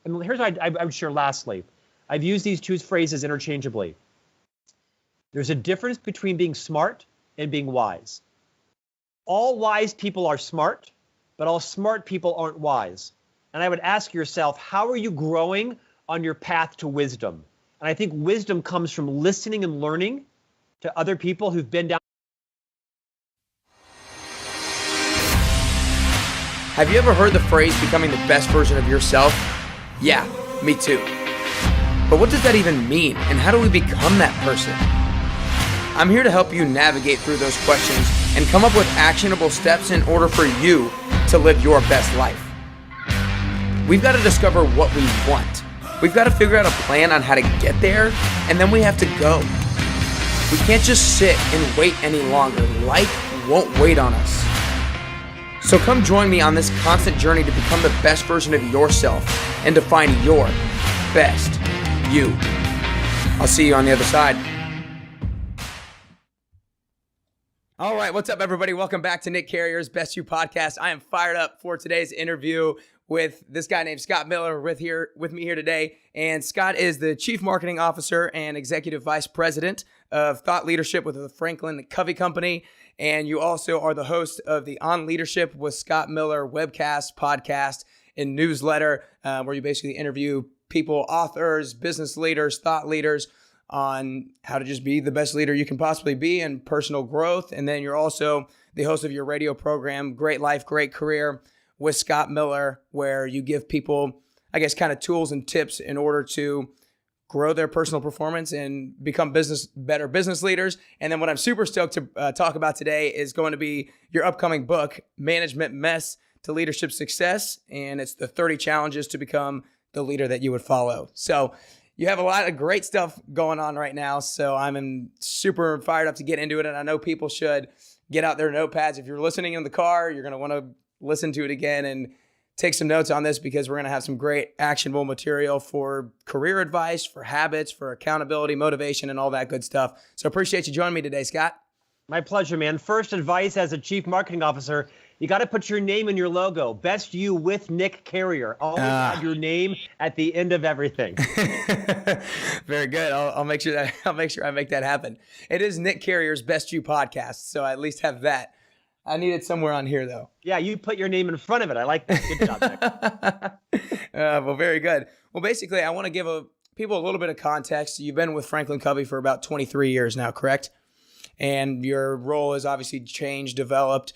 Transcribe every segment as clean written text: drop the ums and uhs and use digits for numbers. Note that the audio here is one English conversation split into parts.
And here's what I would share lastly. I've used these two phrases interchangeably. There's a difference between being smart and being wise. All wise people are smart, but all smart people aren't wise. And I would ask yourself, how are you growing on your path to wisdom? And I think wisdom comes from listening and learning to other people who've been down. Have you ever heard the phrase becoming the best version of yourself? Yeah, me too. But what does that even mean, and how do we become that person? I'm here to help you navigate through those questions and come up with actionable steps in order for you to live your best life. We've got to discover what we want. We've got to figure out a plan on how to get there, and then we have to go. We can't just sit and wait any longer. Life won't wait on us. So come join me on this constant journey to become the best version of yourself and to find your best you. I'll see you on the other side. All right, what's up, everybody? Welcome back to Nick Carrier's Best You podcast. I am fired up for today's interview with this guy named Scott Miller with me here today. And Scott is the Chief Marketing Officer and Executive Vice President of Thought Leadership with the Franklin Covey Company. And you also are the host of the On Leadership with Scott Miller webcast, podcast, and newsletter, where you basically interview people, authors, business leaders, thought leaders on how to just be the best leader you can possibly be and personal growth. And then you're also the host of your radio program, Great Life, Great Career with Scott Miller, where you give people, I guess, kind of tools and tips in order to grow their personal performance and become better business leaders. And then what I'm super stoked to talk about today is going to be your upcoming book, Management Mess to Leadership Success. And it's the 30 challenges to become the leader that you would follow. So you have a lot of great stuff going on right now. So I'm super fired up to get into it. And I know people should get out their notepads. If you're listening in the car, you're going to want to listen to it again and take some notes on this, because we're going to have some great actionable material for career advice, for habits, for accountability, motivation, and all that good stuff. So appreciate you joining me today, Scott. My pleasure, man. First advice as a Chief Marketing Officer, you got to put your name in your logo. Best You with Nick Carrier. Always have your name at the end of everything. Very good. I'll make sure I make that happen. It is Nick Carrier's Best You podcast, so I at least have that. I need it somewhere on here, though. Yeah, you put your name in front of it. I like that. Good job, Nick. Well, very good. Well, basically, I want to give people a little bit of context. You've been with Franklin Covey for about 23 years now, correct? And your role has obviously changed, developed,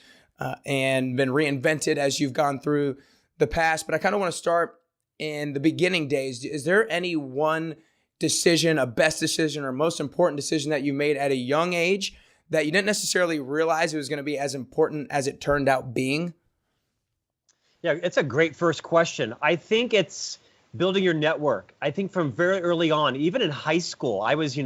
and been reinvented as you've gone through the past. But I kind of want to start in the beginning days. Is there any one decision, a best decision or most important decision that you made at a young age that you didn't necessarily realize it was going to be as important as it turned out being? Yeah, it's a great first question. I think it's building your network. I think from very early on, even in high school, I was,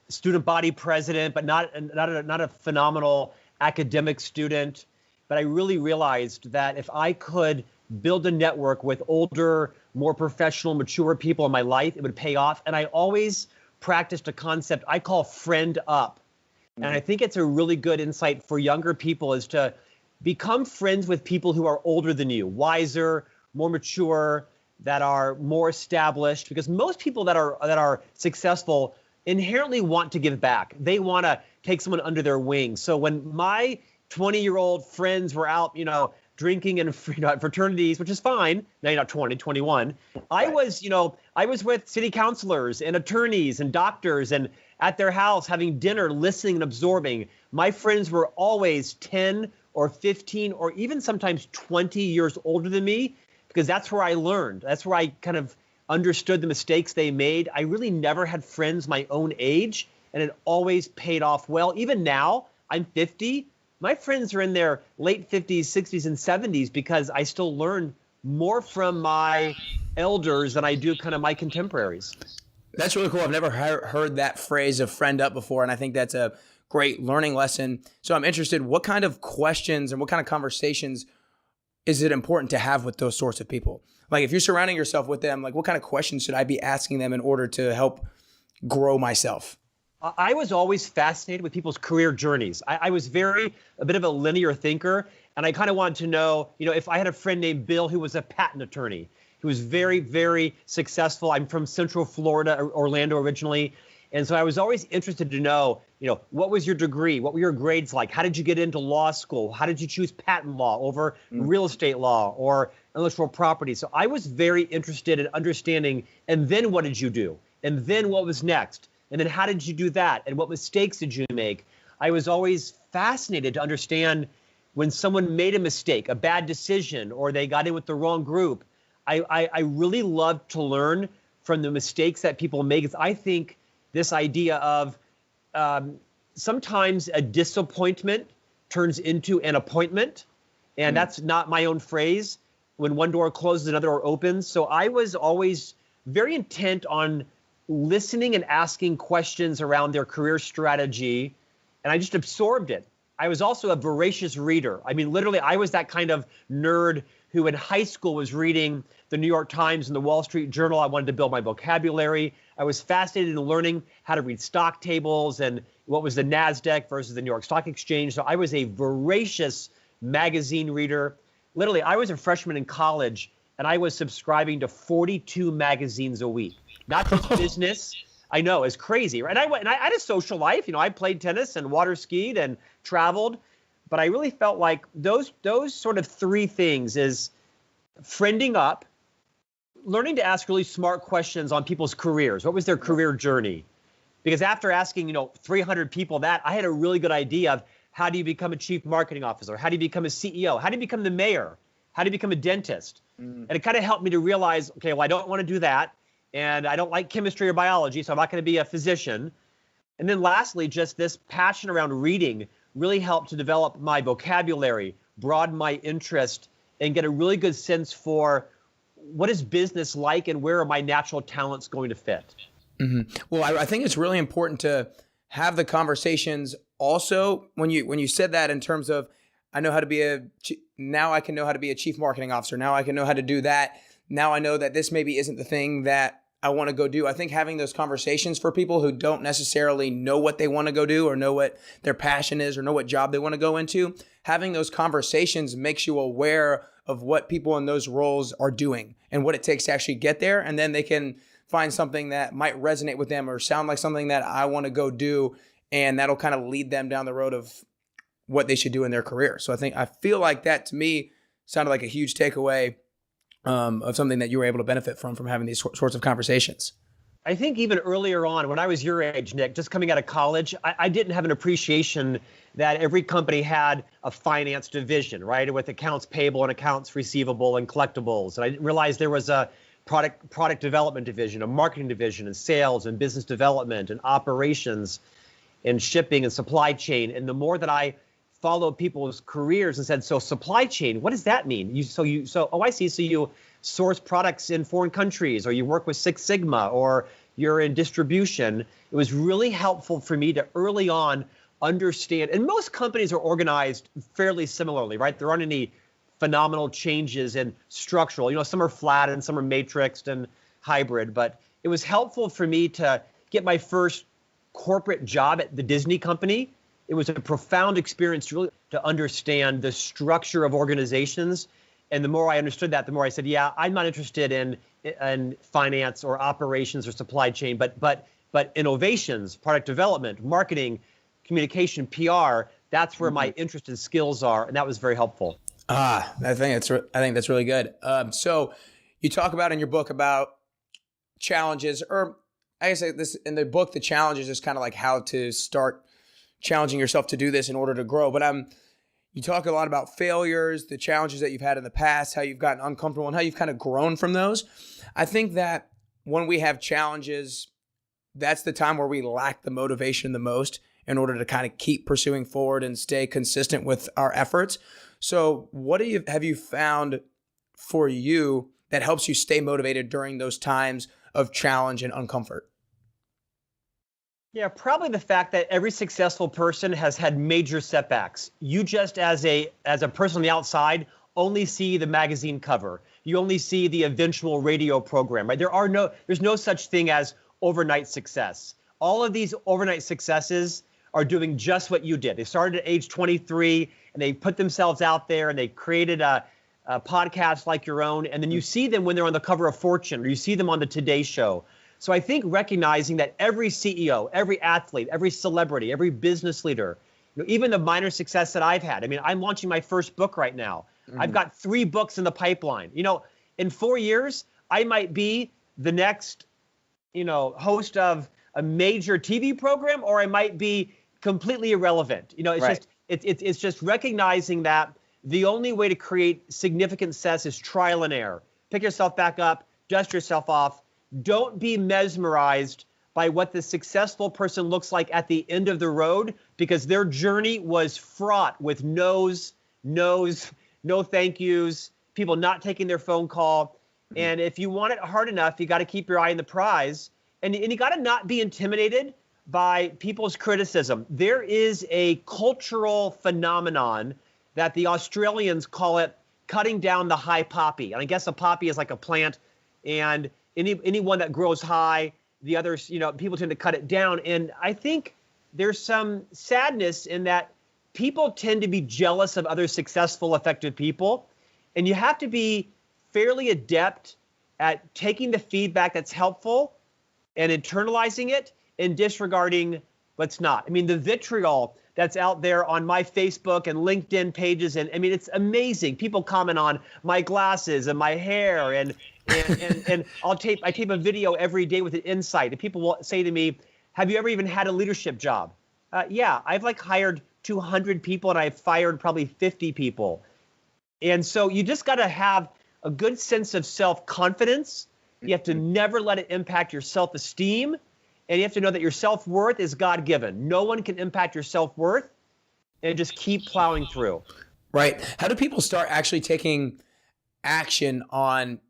student body president, but not a phenomenal academic student. But I really realized that if I could build a network with older, more professional, mature people in my life, it would pay off. And I always practiced a concept I call friend up. And I think it's a really good insight for younger people is to become friends with people who are older than you, wiser, more mature, that are more established. Because most people that are successful inherently want to give back. They want to take someone under their wing. So when my 20-year-old friends were out, drinking in fraternities, which is fine. Now you're not 20, 21. I was with city councilors and attorneys and doctors and at their house having dinner, listening and absorbing. My friends were always 10 or 15 or even sometimes 20 years older than me, because that's where I learned. That's where I kind of understood the mistakes they made. I really never had friends my own age, and it always paid off well. Even now, I'm 50. My friends are in their late 50s, 60s, and 70s because I still learn more from my elders than I do kind of my contemporaries. That's really cool. I've never heard that phrase of friend up before, and I think that's a great learning lesson. So I'm interested, what kind of questions and what kind of conversations is it important to have with those sorts of people? Like if you're surrounding yourself with them, like what kind of questions should I be asking them in order to help grow myself? I was always fascinated with people's career journeys. I was a bit of a linear thinker, and I kind of wanted to know, if I had a friend named Bill who was a patent attorney, He was very, very successful. I'm from Central Florida, Orlando originally. And so I was always interested to know, what was your degree? What were your grades like? How did you get into law school? How did you choose patent law over real estate law or intellectual property? So I was very interested in understanding, and then what did you do? And then what was next? And then how did you do that? And what mistakes did you make? I was always fascinated to understand when someone made a mistake, a bad decision, or they got in with the wrong group. I really loved to learn from the mistakes that people make. I think this idea of sometimes a disappointment turns into an appointment. And that's not my own phrase. When one door closes, another door opens. So I was always very intent on listening and asking questions around their career strategy. And I just absorbed it. I was also a voracious reader. I mean, literally, I was that kind of nerd who in high school was reading the New York Times and the Wall Street Journal. I wanted to build my vocabulary. I was fascinated in learning how to read stock tables and what was the NASDAQ versus the New York Stock Exchange. So I was a voracious magazine reader. Literally, I was a freshman in college, and I was subscribing to 42 magazines a week. Not just business. I know, it's crazy, right? And I had a social life. I played tennis and water skied and traveled. But I really felt like those sort of three things is friending up, learning to ask really smart questions on people's careers. What was their career journey? Because after asking, 300 people that, I had a really good idea of how do you become a chief marketing officer? How do you become a CEO? How do you become the mayor? How do you become a dentist? And it kind of helped me to realize, okay, well, I don't want to do that. And I don't like chemistry or biology, so I'm not going to be a physician. And then lastly, just this passion around reading really helped to develop my vocabulary, broaden my interest, and get a really good sense for what is business like and where are my natural talents going to fit. Well, I think it's really important to have the conversations also when you said that in terms of, now I can know how to be a chief marketing officer. Now I can know how to do that. Now I know that this maybe isn't the thing that I want to go do. I think having those conversations for people who don't necessarily know what they want to go do or know what their passion is or know what job they want to go into, having those conversations makes you aware of what people in those roles are doing and what it takes to actually get there. And then they can find something that might resonate with them or sound like something that I want to go do. And that'll kind of lead them down the road of what they should do in their career. So I feel like that to me sounded like a huge takeaway of something that you were able to benefit from having these sorts of conversations. I think even earlier on, when I was your age, Nick, just coming out of college, I didn't have an appreciation that every company had a finance division, right? With accounts payable and accounts receivable and collectibles. And I didn't realize there was a product development division, a marketing division, and sales and business development and operations and shipping and supply chain. And the more that I followed people's careers and said, so supply chain, what does that mean? Oh, I see. So you source products in foreign countries, or you work with Six Sigma, or you're in distribution. It was really helpful for me to early on understand, and most companies are organized fairly similarly, right? There aren't any phenomenal changes in structural. Some are flat and some are matrixed and hybrid, but it was helpful for me to get my first corporate job at the Disney company. It was a profound experience to understand the structure of organizations. And the more I understood that, the more I said, yeah, I'm not interested in finance or operations or supply chain, but innovations, product development, marketing, communication, PR, that's where my interest and skills are. And that was very helpful. I think that's really good. So you talk about in your book about challenges, or I guess this in the book, the challenges is kind of like how to start challenging yourself to do this in order to grow. But you talk a lot about failures, the challenges that you've had in the past, how you've gotten uncomfortable and how you've kind of grown from those. I think that when we have challenges, that's the time where we lack the motivation the most in order to kind of keep pursuing forward and stay consistent with our efforts. So what have you found for you that helps you stay motivated during those times of challenge and uncomfort? Yeah, probably the fact that every successful person has had major setbacks. You just as a person on the outside only see the magazine cover. You only see the eventual radio program, right? There's no such thing as overnight success. All of these overnight successes are doing just what you did. They started at age 23 and they put themselves out there and they created a podcasts like your own, and then you see them when they're on the cover of Fortune, or you see them on the Today Show. So I think recognizing that every CEO, every athlete, every celebrity, every business leader, even the minor success that I've had. I mean, I'm launching my first book right now. I've got 3 books in the pipeline. In 4 years, I might be the next, host of a major TV program, or I might be completely irrelevant. It's just recognizing that the only way to create significant success is trial and error. Pick yourself back up, dust yourself off. Don't be mesmerized by what the successful person looks like at the end of the road, because their journey was fraught with no's, no thank yous, people not taking their phone call. And if you want it hard enough, you got to keep your eye on the prize, and you got to not be intimidated by people's criticism. There is a cultural phenomenon that the Australians call it cutting down the high poppy. And I guess a poppy is like a plant, and anyone that grows high, the others, people tend to cut it down. And I think there's some sadness in that people tend to be jealous of other successful, effective people. And you have to be fairly adept at taking the feedback that's helpful and internalizing it and disregarding what's not. I mean, the vitriol that's out there on my Facebook and LinkedIn pages, and I mean, it's amazing. People comment on my glasses and my hair, and I tape a video every day with an insight, and people will say to me, "Have you ever even had a leadership job?" Yeah, I've hired 200 people, and I've fired probably 50 people. And so you just got to have a good sense of self-confidence. You have to never let it impact your self-esteem. And you have to know that your self-worth is God-given. No one can impact your self-worth, and just keep plowing through. Right. How do people start actually taking action on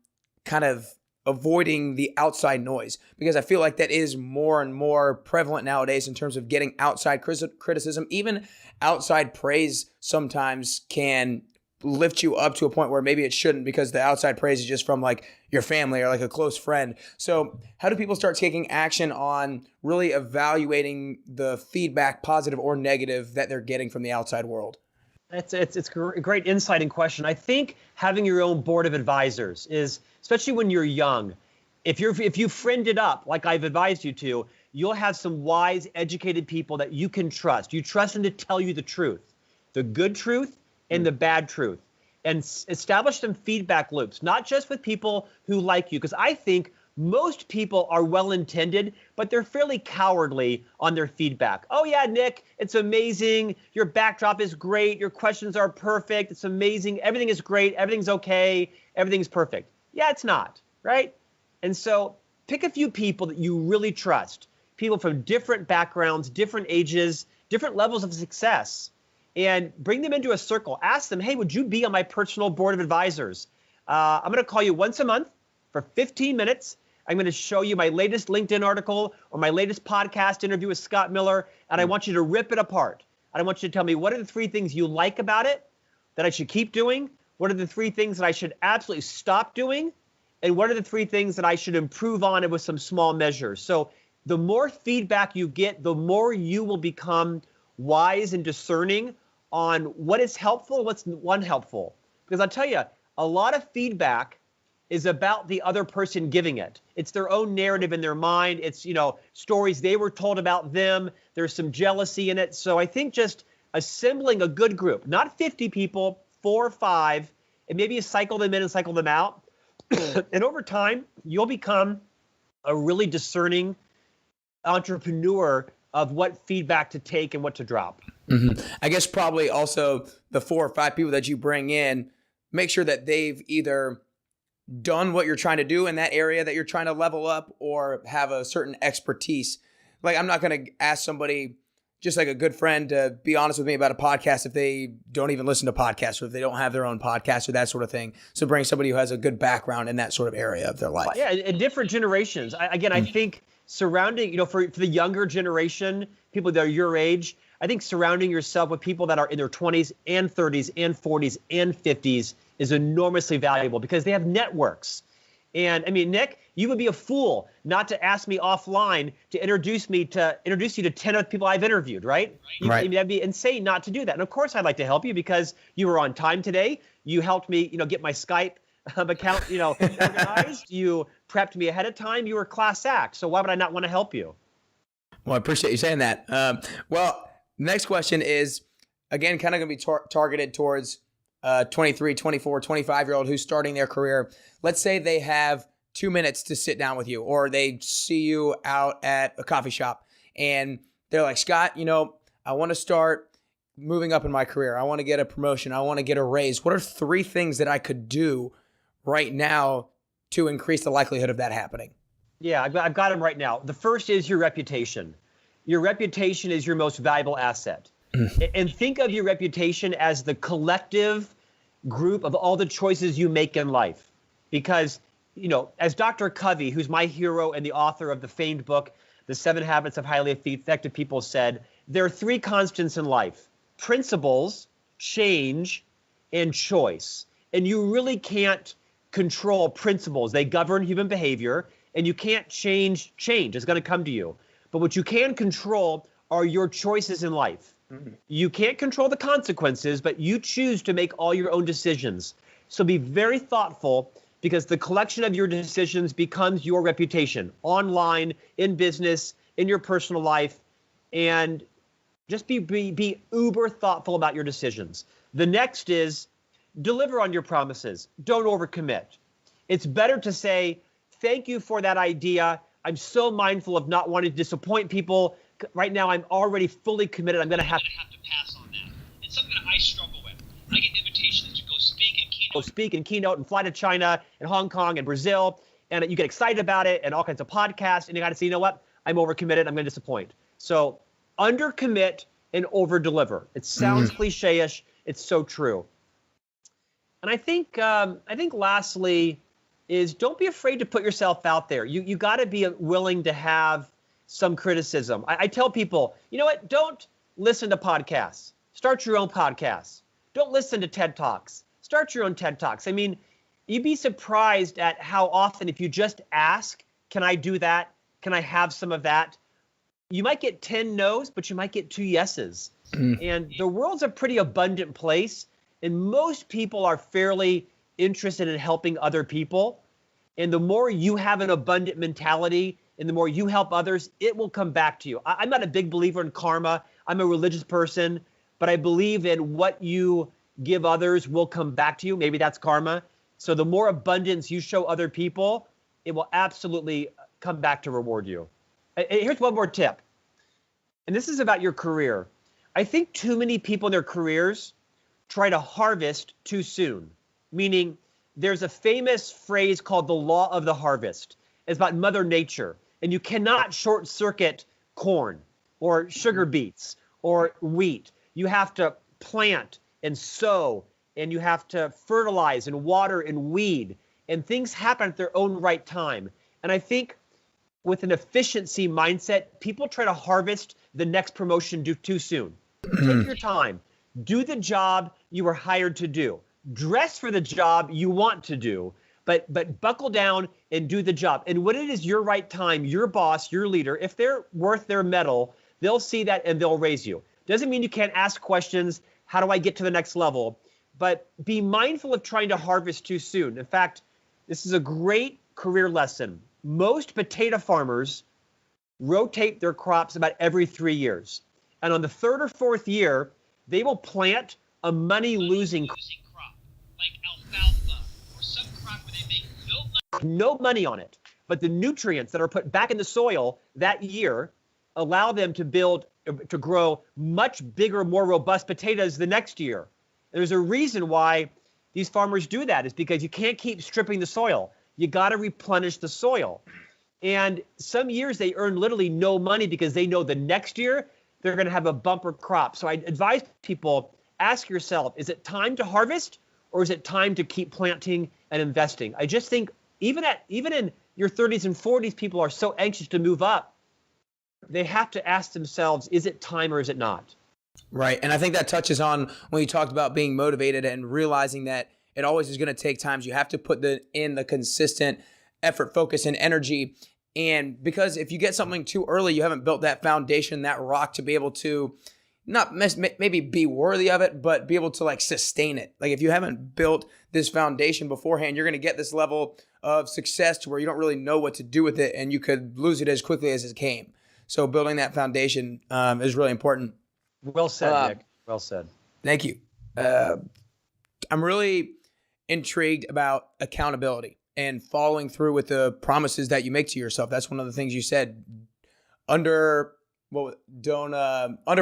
kind of avoiding the outside noise? Because I feel like that is more and more prevalent nowadays in terms of getting outside criticism. Even outside praise sometimes can lift you up to a point where maybe it shouldn't, because the outside praise is just from your family or a close friend. So how do people start taking action on really evaluating the feedback, positive or negative, that they're getting from the outside world? It's a great insight and question. I think having your own board of advisors is, especially when you're young, if you friend it up like I've advised you to, you'll have some wise, educated people that you can trust. You trust them to tell you the truth, the good truth and the bad truth, and establish some feedback loops, not just with people who like you, because I think most people are well-intended, but they're fairly cowardly on their feedback. Oh yeah, Nick, it's amazing. Your backdrop is great. Your questions are perfect. It's amazing. Everything is great. Everything's okay. Everything's perfect. Yeah, it's not, right? And so pick a few people that you really trust, people from different backgrounds, different ages, different levels of success, and bring them into a circle. Ask them, hey, would you be on my personal board of advisors? I'm going to call you once a month for 15 minutes. I'm going to show you my latest LinkedIn article or my latest podcast interview with Scott Miller, and I want you to rip it apart. And I want you to tell me, what are the 3 things you like about it that I should keep doing? What are the 3 things that I should absolutely stop doing? And what are the 3 things that I should improve on it with some small measures? So the more feedback you get, the more you will become wise and discerning on what is helpful and what's unhelpful. Because I'll tell you, a lot of feedback is about the other person giving it. It's their own narrative in their mind. It's, stories they were told about them. There's some jealousy in it. So I think just assembling a good group, not 50 people, 4 or 5, and maybe you cycle them in and cycle them out. And over time, you'll become a really discerning entrepreneur of what feedback to take and what to drop. Mm-hmm. I guess probably also the 4 or 5 people that you bring in, make sure that they've either done what you're trying to do in that area that you're trying to level up, or have a certain expertise. I'm not going to ask somebody, just like a good friend, to be honest with me about a podcast if they don't even listen to podcasts, or if they don't have their own podcast or that sort of thing. So bring somebody who has a good background in that sort of area of their life. Yeah, in different generations. I think surrounding, for the younger generation, people that are your age, I think surrounding yourself with people that are in their 20s and 30s and 40s and 50s is enormously valuable, because they have networks. And I mean, Nick, you would be a fool not to ask me offline to introduce you to 10 other people I've interviewed, right? Right. I mean, that'd be insane not to do that. And of course, I'd like to help you because you were on time today. You helped me, get my Skype account, organized. You prepped me ahead of time. You were class act. So why would I not want to help you? Well, I appreciate you saying that. Well, next question is, again, kind of going to be targeted towards 23, 24, 25-year-old who's starting their career. Let's say they have 2 minutes to sit down with you, or they see you out at a coffee shop and they're like, Scott, I want to start moving up in my career. I want to get a promotion. I want to get a raise. What are 3 things that I could do right now to increase the likelihood of that happening? Yeah, I've got them right now. The first is your reputation. Your reputation is your most valuable asset. And think of your reputation as the collective group of all the choices you make in life. Because, as Dr. Covey, who's my hero and the author of the famed book, The 7 Habits of Highly Effective People, said, there are 3 constants in life: principles, change, and choice. And you really can't control principles. They govern human behavior, and you can't change. It's going to come to you. But what you can control are your choices in life. You can't control the consequences, but you choose to make all your own decisions. So be very thoughtful, because the collection of your decisions becomes your reputation online, in business, in your personal life. And just be uber thoughtful about your decisions. The next is deliver on your promises. Don't overcommit. It's better to say, thank you for that idea. I'm so mindful of not wanting to disappoint people. Right now, I'm already fully committed. I'm going to have to pass on that. It's something that I struggle with. I get invitations to go speak and keynote and fly to China and Hong Kong and Brazil. And you get excited about it and all kinds of podcasts. And you got to say, you know what? I'm overcommitted. I'm going to disappoint. So undercommit and overdeliver. It sounds cliche-ish. It's so true. And I think lastly is don't be afraid to put yourself out there. You got to be willing to have some criticism. I tell people, you know what? Don't listen to podcasts. Start your own podcasts. Don't listen to TED Talks. Start your own TED Talks. I mean, you'd be surprised at how often, if you just ask, can I do that? Can I have some of that? You might get 10 no's, but you might get 2 yeses. And the world's a pretty abundant place, and most people are fairly interested in helping other people. And the more you have an abundant mentality and the more you help others, it will come back to you. I'm not a big believer in karma. I'm a religious person, but I believe in what you give others will come back to you. Maybe that's karma. So the more abundance you show other people, it will absolutely come back to reward you. And here's one more tip. And this is about your career. I think too many people in their careers try to harvest too soon, meaning there's a famous phrase called the law of the harvest. It's about Mother Nature. And you cannot short circuit corn or sugar beets or wheat. You have to plant and sow, and you have to fertilize and water and weed, and things happen at their own right time. And I think with an efficiency mindset, people try to harvest the next promotion too soon. Take your time. Do the job you were hired to do. Dress for the job you want to do, but buckle down and do the job. And when it is your right time, your boss, your leader, if they're worth their mettle, they'll see that and they'll raise you. Doesn't mean you can't ask questions. How do I get to the next level? But be mindful of trying to harvest too soon. In fact, this is a great career lesson. Most potato farmers rotate their crops about every 3 years. And on the 3rd or 4th year, they will plant a money-losing crop, like alfalfa or some crop where they make no money on it. But the nutrients that are put back in the soil that year allow them to grow much bigger, more robust potatoes the next year. And there's a reason why these farmers do that. Is because you can't keep stripping the soil. You got to replenish the soil. And some years they earn literally no money because they know the next year they're going to have a bumper crop. So I advise people, ask yourself, is it time to harvest or is it time to keep planting and investing? I just think even in your 30s and 40s, people are so anxious to move up. They have to ask themselves, is it time or is it not? Right. And I think that touches on when you talked about being motivated and realizing that it always is going to take time. You have to put in the consistent effort, focus, and energy. And because if you get something too early, you haven't built that foundation, that rock to be able to not maybe be worthy of it, but be able to like sustain it. Like if you haven't built this foundation beforehand, you're going to get this level of success to where you don't really know what to do with it, and you could lose it as quickly as it came. So building that foundation is really important. Well said, Nick. Well said. Thank you. I'm really intrigued about accountability and following through with the promises that you make to yourself. That's one of the things you said. Under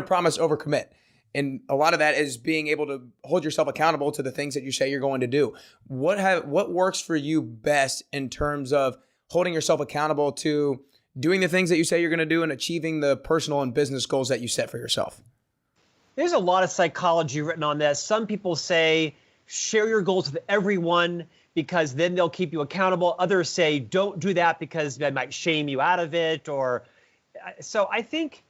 promise, over commit. And a lot of that is being able to hold yourself accountable to the things that you say you're going to do. What works for you best in terms of holding yourself accountable to doing the things that you say you're going to do and achieving the personal and business goals that you set for yourself? There's a lot of psychology written on this. Some people say share your goals with everyone because then they'll keep you accountable. Others say don't do that because they might shame you out of it. So I think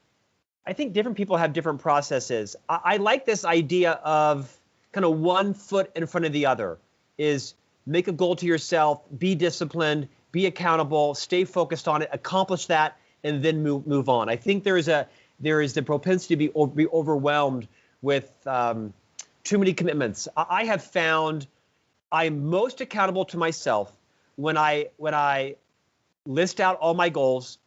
different people have different processes. I like this idea of kind of one foot in front of the other, is make a goal to yourself, be disciplined, be accountable, stay focused on it, accomplish that, and then move on. I think there is the propensity to be overwhelmed with too many commitments. I have found I'm most accountable to myself when I list out all my goals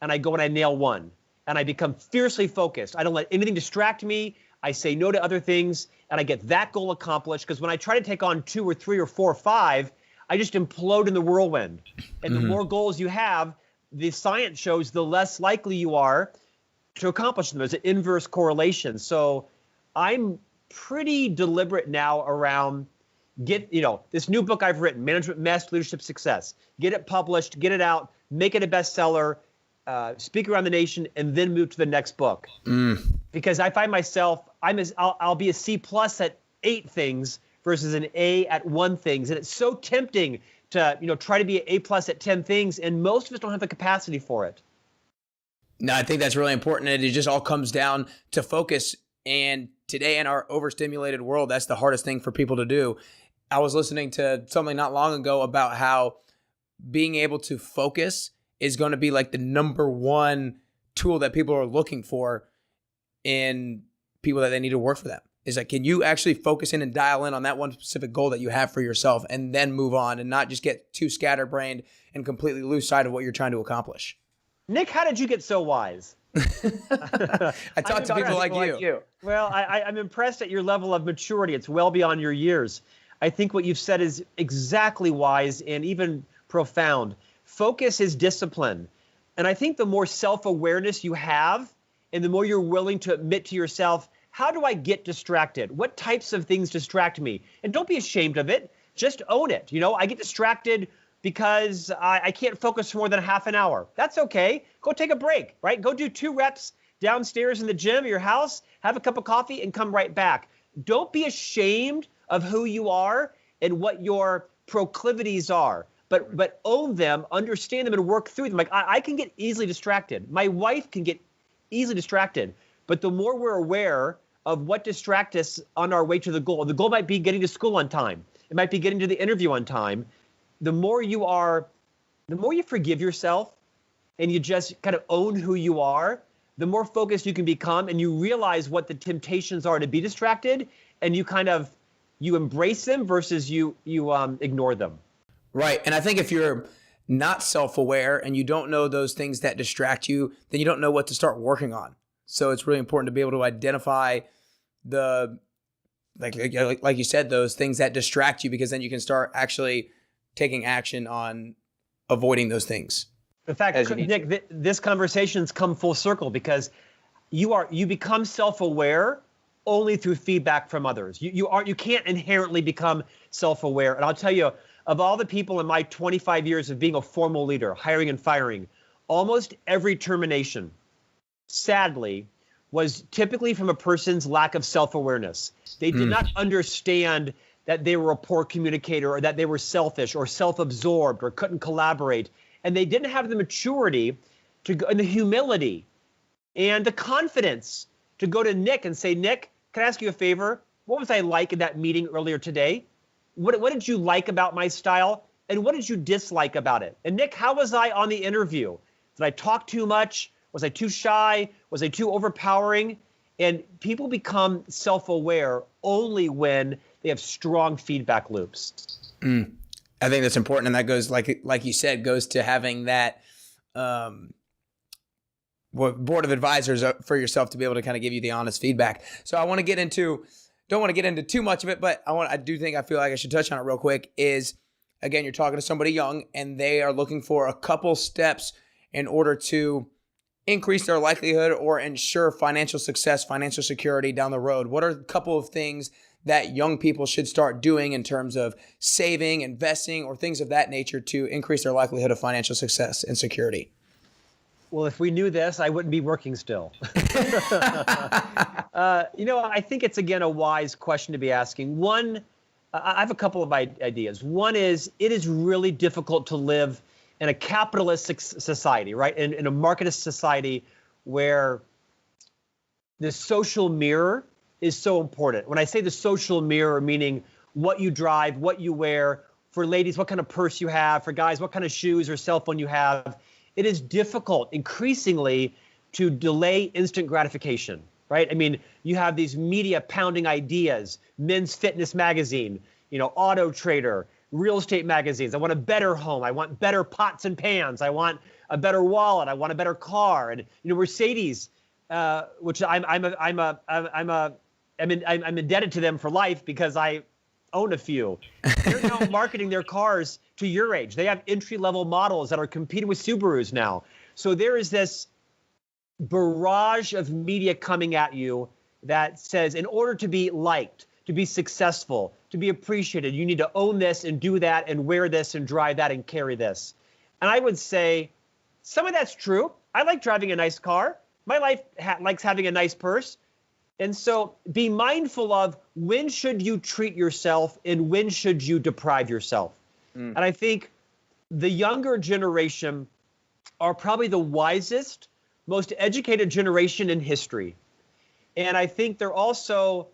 and I go and I nail one. And I become fiercely focused. I don't let anything distract me. I say no to other things, and I get that goal accomplished. Because when I try to take on 2 or 3 or 4 or 5, I just implode in the whirlwind. And the more goals you have, the science shows the less likely you are to accomplish them. There's an inverse correlation. So I'm pretty deliberate now around this new book I've written, Management Mess, Leadership Success. Get it published, get it out, make it a bestseller. Speak around the nation, and then move to the next book. Because I find myself, I'll be a C+ at 8 things versus an A at 1 things, and it's so tempting to try to be an A+ at 10 things, and most of us don't have the capacity for it. No, I think that's really important, and it just all comes down to focus. And today in our overstimulated world, that's the hardest thing for people to do. I was listening to something not long ago about how being able to focus is going to be like the number one tool that people are looking for in people that they need to work for them. Is like, can you actually focus in and dial in on that one specific goal that you have for yourself and then move on and not just get too scatterbrained and completely lose sight of what you're trying to accomplish? Nick, how did you get so wise? I talk to people like you. Well, I'm impressed at your level of maturity. It's well beyond your years. I think what you've said is exactly wise and even profound. Focus is discipline. And I think the more self-awareness you have and the more you're willing to admit to yourself, how do I get distracted? What types of things distract me? And don't be ashamed of it. Just own it. I get distracted because I can't focus for more than half an hour. That's okay. Go take a break, right? Go do 2 reps downstairs in the gym at your house, have a cup of coffee, and come right back. Don't be ashamed of who you are and what your proclivities are. But own them, understand them, and work through them. Like I can get easily distracted. My wife can get easily distracted. But the more we're aware of what distracts us on our way to the goal might be getting to school on time. It might be getting to the interview on time. The more you forgive yourself and you just kind of own who you are, the more focused you can become, and you realize what the temptations are to be distracted, and you embrace them versus you ignore them. Right. And I think if you're not self-aware and you don't know those things that distract you, then you don't know what to start working on. So it's really important to be able to identify like you said, those things that distract you, because then you can start actually taking action on avoiding those things. In fact, Nick, this conversation's come full circle because you become self-aware only through feedback from others. You can't inherently become self-aware. And I'll tell you, of all the people in my 25 years of being a formal leader, hiring and firing, almost every termination, sadly, was typically from a person's lack of self-awareness. They did not understand that they were a poor communicator, or that they were selfish or self-absorbed or couldn't collaborate. And they didn't have the maturity to go, and the humility and the confidence to go to Nick and say, Nick, can I ask you a favor? What was I like in that meeting earlier today? What did you like about my style? And what did you dislike about it? And Nick, how was I on the interview? Did I talk too much? Was I too shy? Was I too overpowering? And people become self-aware only when they have strong feedback loops. I think that's important. And that goes, like you said, goes to having that board of advisors for yourself to be able to kind of give you the honest feedback. So I want to get into, don't want to get into too much of it, but I feel like I should touch on it real quick is, again, you're talking to somebody young and they are looking for a couple steps in order to increase their likelihood or ensure financial success, financial security down the road. What are a couple of things that young people should start doing in terms of saving, investing, or things of that nature to increase their likelihood of financial success and security? Well, if we knew this, I wouldn't be working still. I think it's, again, a wise question to be asking. One, I have a couple of ideas. One is, it is really difficult to live in a capitalist society, right? In a marketist society where the social mirror is so important. When I say the social mirror, meaning what you drive, what you wear, for ladies, what kind of purse you have, for guys, what kind of shoes or cell phone you have, it is difficult increasingly to delay instant gratification, right? I mean, you have these media pounding ideas, Men's Fitness magazine, Auto Trader, real estate magazines. I want a better home. I want better pots and pans. I want a better wallet. I want a better car. And Mercedes, which I'm indebted to them for life because I own a few. They're now marketing their cars to your age. They have entry-level models that are competing with Subarus now. So there is this barrage of media coming at you that says, in order to be liked, to be successful, to be appreciated, you need to own this and do that and wear this and drive that and carry this. And I would say some of that's true. I like driving a nice car. My life likes having a nice purse. And so be mindful of when should you treat yourself and when should you deprive yourself. And I think the younger generation are probably the wisest, most educated generation in history. And I think they're also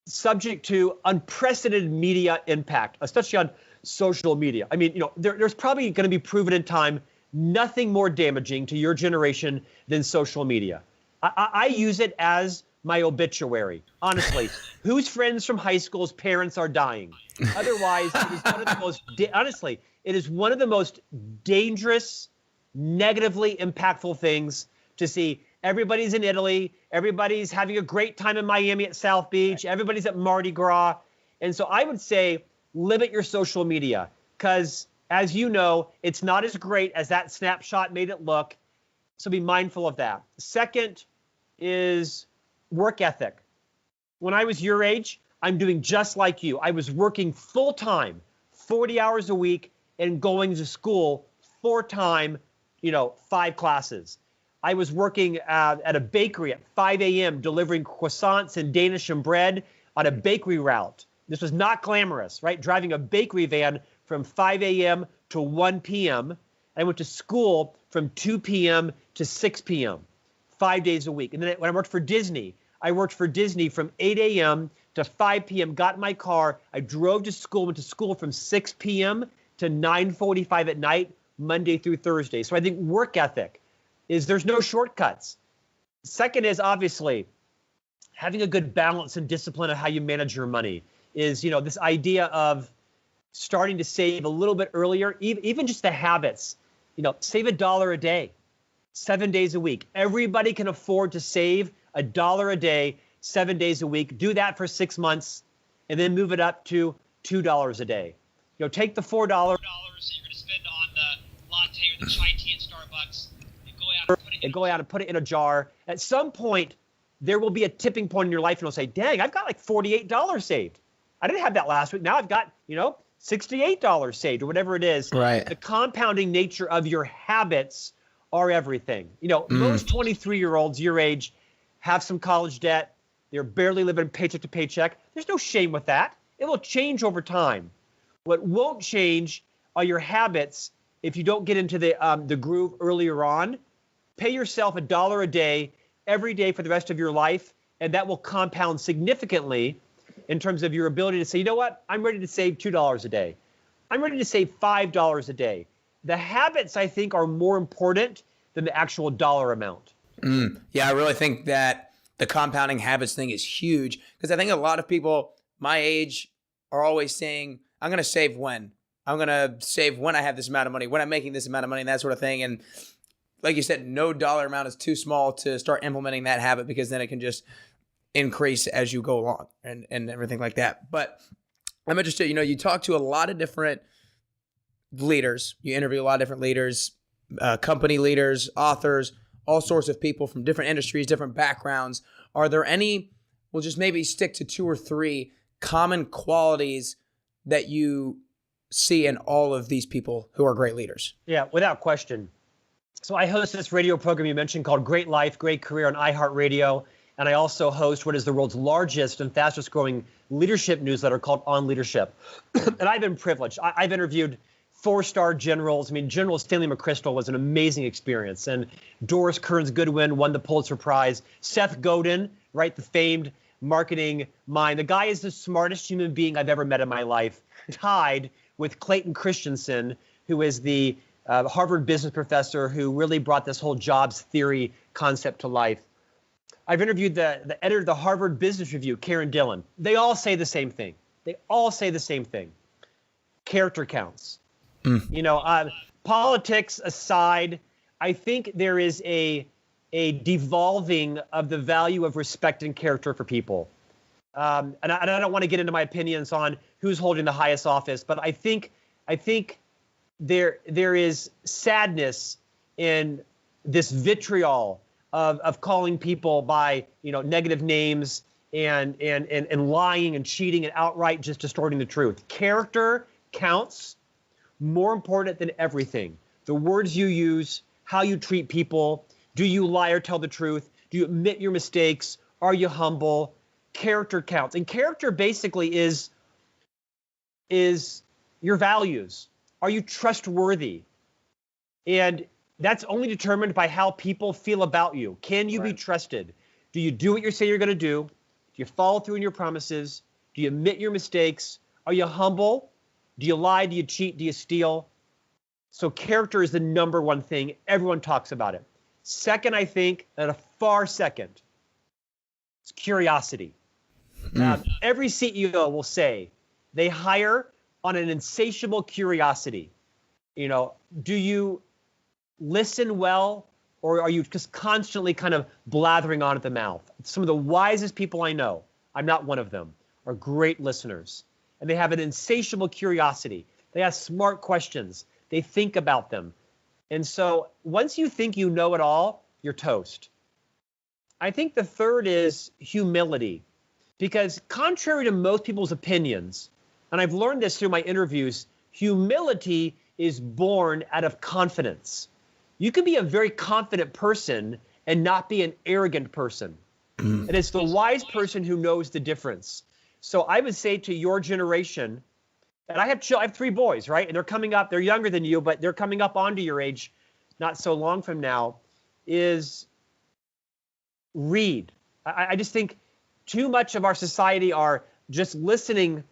subject to unprecedented media impact, especially on social media. I mean, there's probably going to be proven in time nothing more damaging to your generation than social media. I use it as my obituary. Honestly, whose friends from high school's parents are dying? Otherwise, it is one of the most, honestly, it is one of the most dangerous, negatively impactful things to see. Everybody's in Italy. Everybody's having a great time in Miami at South Beach. Everybody's at Mardi Gras. And so I would say limit your social media because, as you know, it's not as great as that snapshot made it look. So be mindful of that. Second is work ethic. When I was your age, I'm doing just like you. I was working full time, 40 hours a week, and going to school 4 5 classes. I was working at a bakery at 5 a.m. delivering croissants and Danish and bread on a bakery route. This was not glamorous, right? Driving a bakery van from 5 a.m. to 1 p.m. I went to school from 2 p.m. to 6 p.m., 5 days a week. And then when I worked for Disney, I worked for Disney from 8 a.m. to 5 p.m., got in my car, I drove to school, went to school from 6 p.m. to 9:45 at night, Monday through Thursday. So I think work ethic is there's no shortcuts. Second is obviously having a good balance and discipline of how you manage your money is, this idea of starting to save a little bit earlier, even just the habits, save $1 a day, 7 days a week. Everybody can afford to save $1 a day, 7 days a week. Do that for 6 months and then move it up to $2 a day. Take the $4 that you're going to spend on the latte or the chai tea at Starbucks and go out and put it in a jar. At some point, there will be a tipping point in your life and you'll say, dang, I've got like $48 saved. I didn't have that last week. Now I've got, $68 saved or whatever it is. Right. The compounding nature of your habits are everything. Most 23-year-olds your age have some college debt. They're barely living paycheck to paycheck. There's no shame with that. It will change over time. What won't change are your habits if you don't get into the groove earlier on. Pay yourself $1 a day every day for the rest of your life, and that will compound significantly in terms of your ability to say, you know what, I'm ready to save $2 a day. I'm ready to save $5 a day. The habits, I think, are more important than the actual dollar amount. Yeah, I really think that the compounding habits thing is huge, because I think a lot of people my age are always saying, I'm going to save when. I'm going to save when I have this amount of money, when I'm making this amount of money, and that sort of thing. And like you said, no dollar amount is too small to start implementing that habit, because then it can just increase as you go along and everything like that. But I'm interested, you talk to a lot of different leaders. You interview a lot of different leaders, company leaders, authors, all sorts of people from different industries, different backgrounds. Are there any, we'll just maybe stick to 2 or 3 common qualities that you see in all of these people who are great leaders? Yeah, without question. So I host this radio program you mentioned called Great Life, Great Career on iHeartRadio. And I also host what is the world's largest and fastest growing leadership newsletter called On Leadership. And I've been privileged. I've interviewed 4-star generals. I mean, General Stanley McChrystal was an amazing experience. And Doris Kearns Goodwin won the Pulitzer Prize. Seth Godin, right, the famed marketing mind. The guy is the smartest human being I've ever met in my life, tied with Clayton Christensen, who is the Harvard business professor who really brought this whole jobs theory concept to life. I've interviewed the editor of the Harvard Business Review, Karen Dillon. They all say the same thing. Character counts. Politics aside, I think there is a devolving of the value of respect and character for people. And I don't want to get into my opinions on who's holding the highest office, but I think there is sadness in this vitriol of calling people by negative names and lying and cheating and outright just distorting the truth. Character counts more important than everything. The words you use, how you treat people, do you lie or tell the truth? Do you admit your mistakes? Are you humble? Character counts. And character basically is your values. Are you trustworthy? And that's only determined by how people feel about you. Can you be trusted? Do you do what you say you're going to do? Do you follow through on your promises? Do you admit your mistakes? Are you humble? Do you lie? Do you cheat? Do you steal? So character is the number one thing. Everyone talks about it. Second, I think, and a far second, is curiosity. Every CEO will say they hire on an insatiable curiosity. Do you listen well, or are you just constantly kind of blathering on at the mouth? Some of the wisest people I know, I'm not one of them, are great listeners. And they have an insatiable curiosity. They ask smart questions. They think about them. And so once you think you know it all, you're toast. I think the third is humility. Because contrary to most people's opinions, and I've learned this through my interviews, humility is born out of confidence. You can be a very confident person and not be an arrogant person. And it's the wise person who knows the difference. So I would say to your generation, and I have 3 boys, right? And they're coming up, they're younger than you, but they're coming up onto your age not so long from now, is read. I just think too much of our society are just listening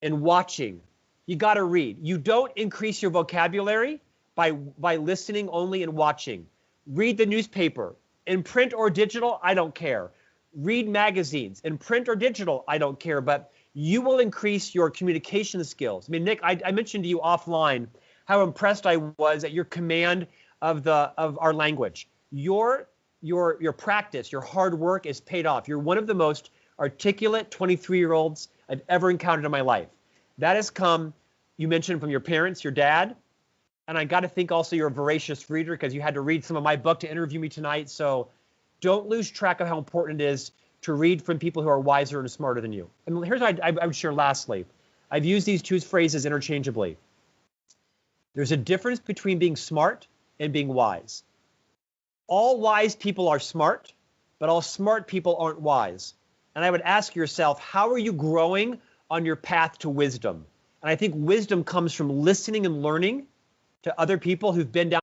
and watching. You got to read. You don't increase your vocabulary by listening only and watching. Read the newspaper. In print or digital, I don't care. Read magazines. In print or digital, I don't care. But you will increase your communication skills. I mean, Nick, I mentioned to you offline how impressed I was at your command of our language. Your practice, your hard work is paid off. You're one of the most articulate 23-year-olds I've ever encountered in my life. That has come, you mentioned, from your parents, your dad. And I got to think also you're a voracious reader because you had to read some of my book to interview me tonight. So don't lose track of how important it is to read from people who are wiser and smarter than you. And here's what I would share lastly. I've used these 2 phrases interchangeably. There's a difference between being smart and being wise. All wise people are smart, but all smart people aren't wise. And I would ask yourself, how are you growing on your path to wisdom? And I think wisdom comes from listening and learning to other people who've been down.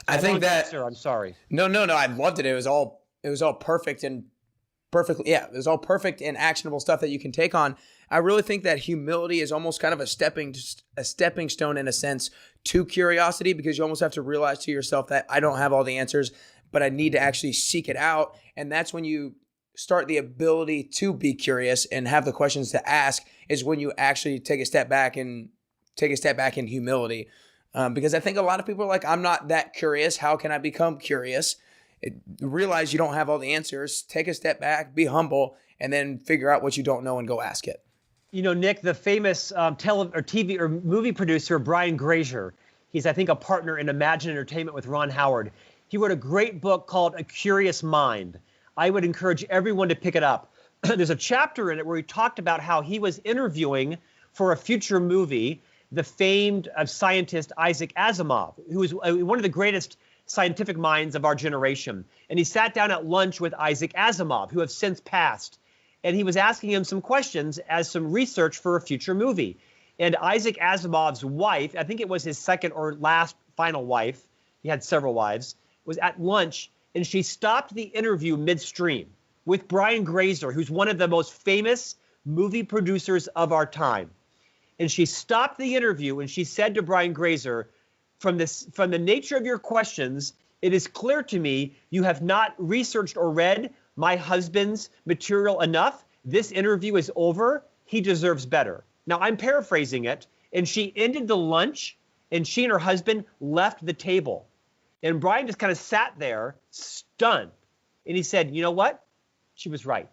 I think that. Sir, I'm sorry. No. I loved it. It was all perfect and perfectly. Yeah, it was all perfect and actionable stuff that you can take on. I really think that humility is almost kind of a stepping stone in a sense to curiosity, because you almost have to realize to yourself that I don't have all the answers, but I need to actually seek it out. And that's when you start the ability to be curious and have the questions to ask, is when you actually take a step back in humility. Because I think a lot of people are like, I'm not that curious. How can I become curious? Realize you don't have all the answers. Take a step back, be humble, and then figure out what you don't know and go ask it. You know, Nick, the famous TV or movie producer, Brian Grazer, he's, I think, a partner in Imagine Entertainment with Ron Howard. He wrote a great book called A Curious Mind. I would encourage everyone to pick it up. There's a chapter in it where he talked about how he was interviewing for a future movie the famed scientist Isaac Asimov, who is one of the greatest scientific minds of our generation. And he sat down at lunch with Isaac Asimov, who have since passed. And he was asking him some questions as some research for a future movie. And Isaac Asimov's wife, I think it was his second or last final wife, he had several wives, was at lunch, and she stopped the interview midstream with Brian Grazer, who's one of the most famous movie producers of our time. And she stopped the interview and she said to Brian Grazer, from the nature of your questions, it is clear to me you have not researched or read my husband's material enough. This interview is over. He deserves better. Now, I'm paraphrasing it. And she ended the lunch, and she and her husband left the table. And Brian just kind of sat there, stunned. And he said, you know what? She was right.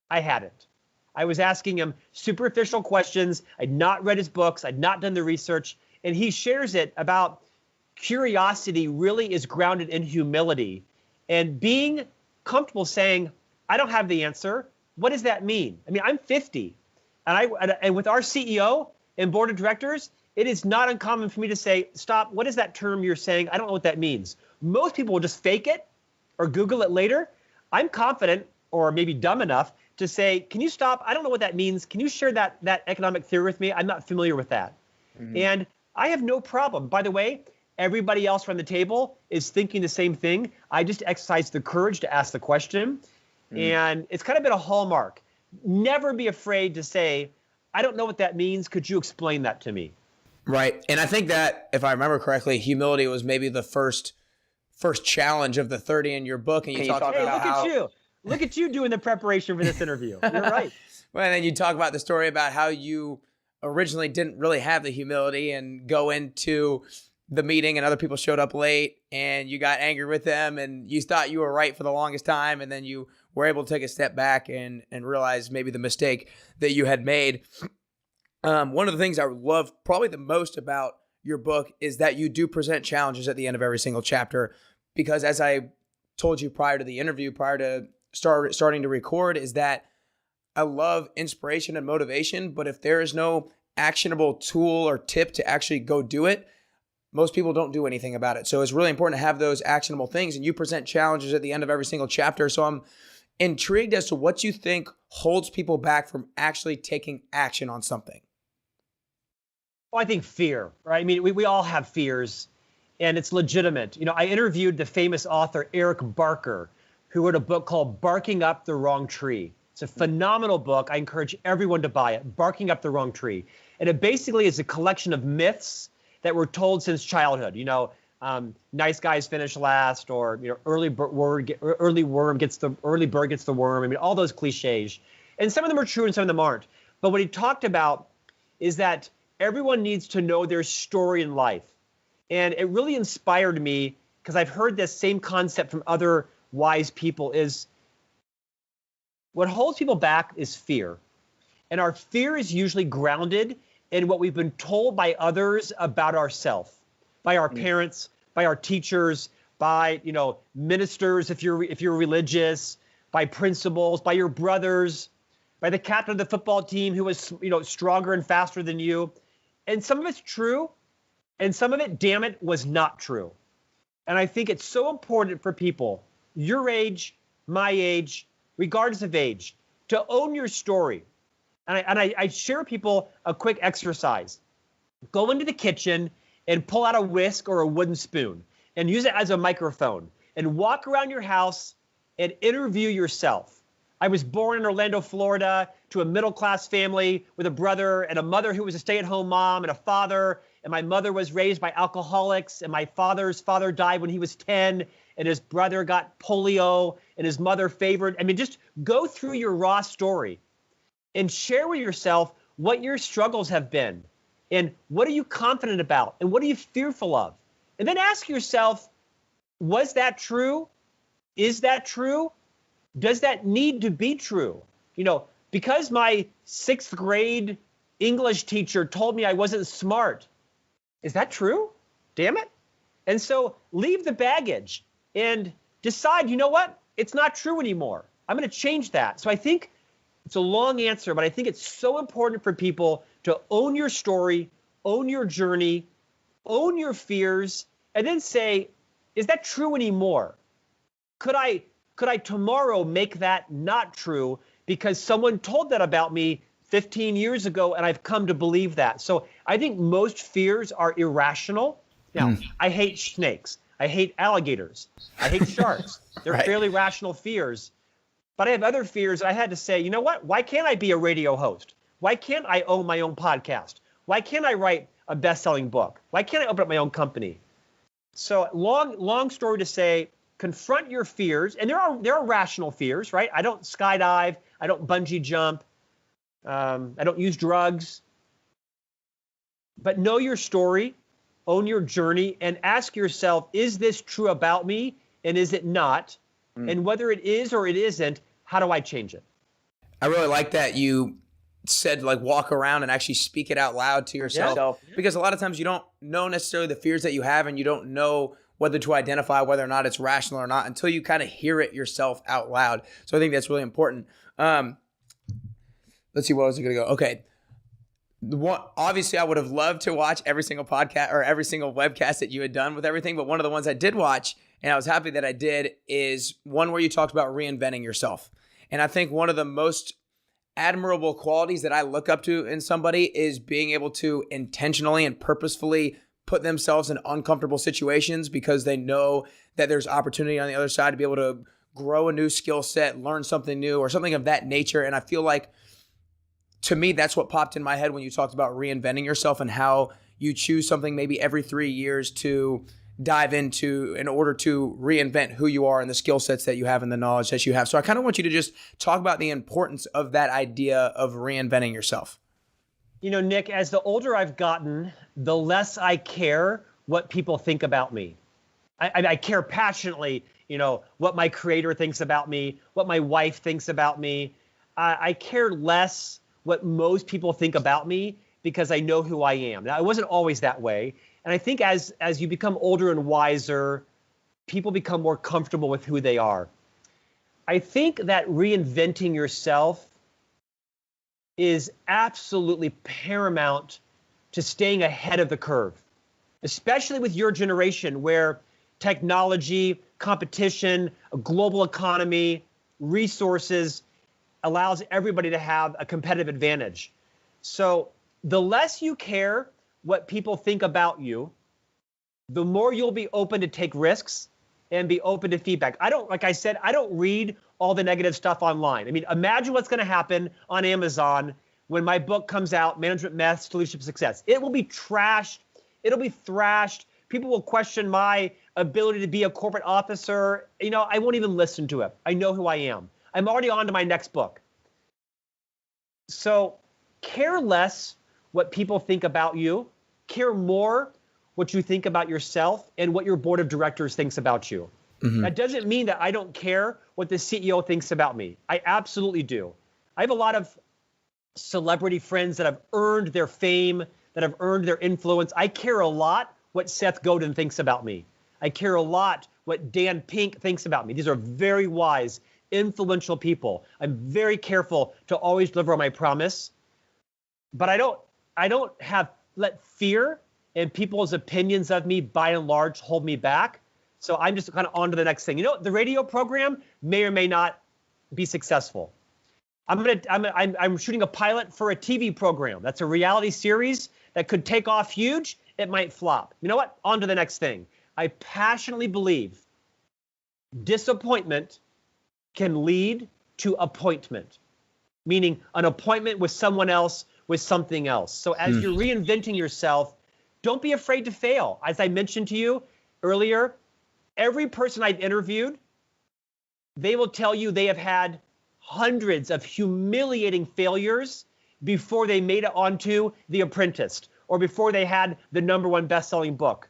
I hadn't. I was asking him superficial questions. I'd not read his books. I'd not done the research. And he shares it about curiosity really is grounded in humility and being comfortable saying, I don't have the answer. What does that mean? I mean, I'm 50, and with our CEO and board of directors, it is not uncommon for me to say, stop, what is that term you're saying? I don't know what that means. Most people will just fake it or Google it later. I'm confident, or maybe dumb enough, to say, can you stop? I don't know what that means. Can you share that economic theory with me? I'm not familiar with that. Mm-hmm. And I have no problem. By the way, everybody else around the table is thinking the same thing. I just exercise the courage to ask the question. And it's kind of been a hallmark. Never be afraid to say, I don't know what that means. Could you explain that to me? Right. And I think that, if I remember correctly, humility was maybe the first challenge of the 30 in your book. And you talk about look at you. Look at you doing the preparation for this interview. You're right. Well, and then you talk about the story about how you originally didn't really have the humility and go into the meeting and other people showed up late and you got angry with them and you thought you were right for the longest time. And then you were able to take a step back and realize maybe the mistake that you had made. One of the things I love probably the most about your book is that you do present challenges at the end of every single chapter, because as I told you prior to the interview, prior to starting to record, is that I love inspiration and motivation, but if there is no actionable tool or tip to actually go do it, most people don't do anything about it. So it's really important to have those actionable things, and you present challenges at the end of every single chapter. So I'm intrigued as to what you think holds people back from actually taking action on something. Well, I think fear, right? I mean, we all have fears, and it's legitimate. You know, I interviewed the famous author Eric Barker, who wrote a book called Barking Up the Wrong Tree. It's a phenomenal book. I encourage everyone to buy it, Barking Up the Wrong Tree. And it basically is a collection of myths that were told since childhood. You know, nice guys finish last, or, you know, early bird gets the worm. I mean, all those cliches. And some of them are true and some of them aren't. But what he talked about is that everyone needs to know their story in life. And it really inspired me, because I've heard this same concept from other wise people, is what holds people back is fear. And our fear is usually grounded in what we've been told by others about ourselves, by our parents, by our teachers, by, you know, ministers if you're religious, by principals, by your brothers, by the captain of the football team who was, you know, stronger and faster than you. And some of it's true, and some of it, damn it, was not true. And I think it's so important for people, your age, my age, regardless of age, to own your story. And I share people a quick exercise. Go into the kitchen and pull out a whisk or a wooden spoon and use it as a microphone and walk around your house and interview yourself I was born in Orlando, Florida, to a middle-class family with a brother and a mother who was a stay-at-home mom and a father. And my mother was raised by alcoholics. And my father's father died when he was 10. And his brother got polio. And his mother favored. I mean, just go through your raw story and share with yourself what your struggles have been. And what are you confident about? And what are you fearful of? And then ask yourself, was that true? Is that true? Does that need to be true? You know, because my 6th grade English teacher told me I wasn't smart. Is that true? Damn it. And so leave the baggage and decide, you know what? It's not true anymore. I'm going to change that. So I think it's a long answer, but I think it's so important for people to own your story, own your journey, own your fears, and then say, is that true anymore? Could I tomorrow make that not true because someone told that about me 15 years ago and I've come to believe that? So I think most fears are irrational. Now, I hate snakes. I hate alligators. I hate sharks. They're Right. fairly rational fears. But I have other fears. I had to say, you know what? Why can't I be a radio host? Why can't I own my own podcast? Why can't I write a best-selling book? Why can't I open up my own company? So long story to say, confront your fears, and there are rational fears, right? I don't skydive, I don't bungee jump, I don't use drugs. But know your story, own your journey, and ask yourself, is this true about me, and is it not? And whether it is or it isn't, how do I change it? I really like that you said, like, walk around and actually speak it out loud to yourself. Yeah. Because a lot of times you don't know necessarily the fears that you have, and you don't know whether to identify whether or not it's rational or not until you kind of hear it yourself out loud. So I think that's really important. Let's see, what was I going to go? Okay. Obviously, I would have loved to watch every single podcast or every single webcast that you had done with everything. But one of the ones I did watch, and I was happy that I did, is one where you talked about reinventing yourself. And I think one of the most admirable qualities that I look up to in somebody is being able to intentionally and purposefully put themselves in uncomfortable situations because they know that there's opportunity on the other side to be able to grow a new skill set, learn something new or something of that nature. And I feel like, to me, that's what popped in my head when you talked about reinventing yourself and how you choose something maybe every 3 years to dive into in order to reinvent who you are and the skill sets that you have and the knowledge that you have. So I kind of want you to just talk about the importance of that idea of reinventing yourself. You know, Nick, as the older I've gotten, the less I care what people think about me. I care passionately, you know, what my creator thinks about me, what my wife thinks about me. I care less what most people think about me because I know who I am. Now, it wasn't always that way. And I think as you become older and wiser, people become more comfortable with who they are. I think that reinventing yourself is absolutely paramount to staying ahead of the curve, especially with your generation where technology, competition, a global economy, resources allows everybody to have a competitive advantage. So the less you care what people think about you, the more you'll be open to take risks and be open to feedback. Like I said, I don't read all the negative stuff online. I mean, imagine what's going to happen on Amazon when my book comes out, Management Myths to Leadership Success. It will be trashed. It'll be thrashed. People will question my ability to be a corporate officer. You know, I won't even listen to it. I know who I am. I'm already on to my next book. So care less what people think about you. Care more what you think about yourself and what your board of directors thinks about you. Mm-hmm. That doesn't mean that I don't care what the CEO thinks about me. I absolutely do. I have a lot of celebrity friends that have earned their fame, that have earned their influence. I care a lot what Seth Godin thinks about me. I care a lot what Dan Pink thinks about me. These are very wise, influential people. I'm very careful to always deliver on my promise, but I don't let fear and people's opinions of me by and large hold me back. So I'm just kind of on to the next thing. You know, the radio program may or may not be successful. I'm shooting a pilot for a TV program. That's a reality series that could take off huge. It might flop. You know what? On to the next thing. I passionately believe disappointment can lead to appointment, meaning an appointment with someone else, with something else. So as you're reinventing yourself, don't be afraid to fail. As I mentioned to you earlier, every person I've interviewed, they will tell you they have had hundreds of humiliating failures before they made it onto The Apprentice or before they had the #1 best-selling book.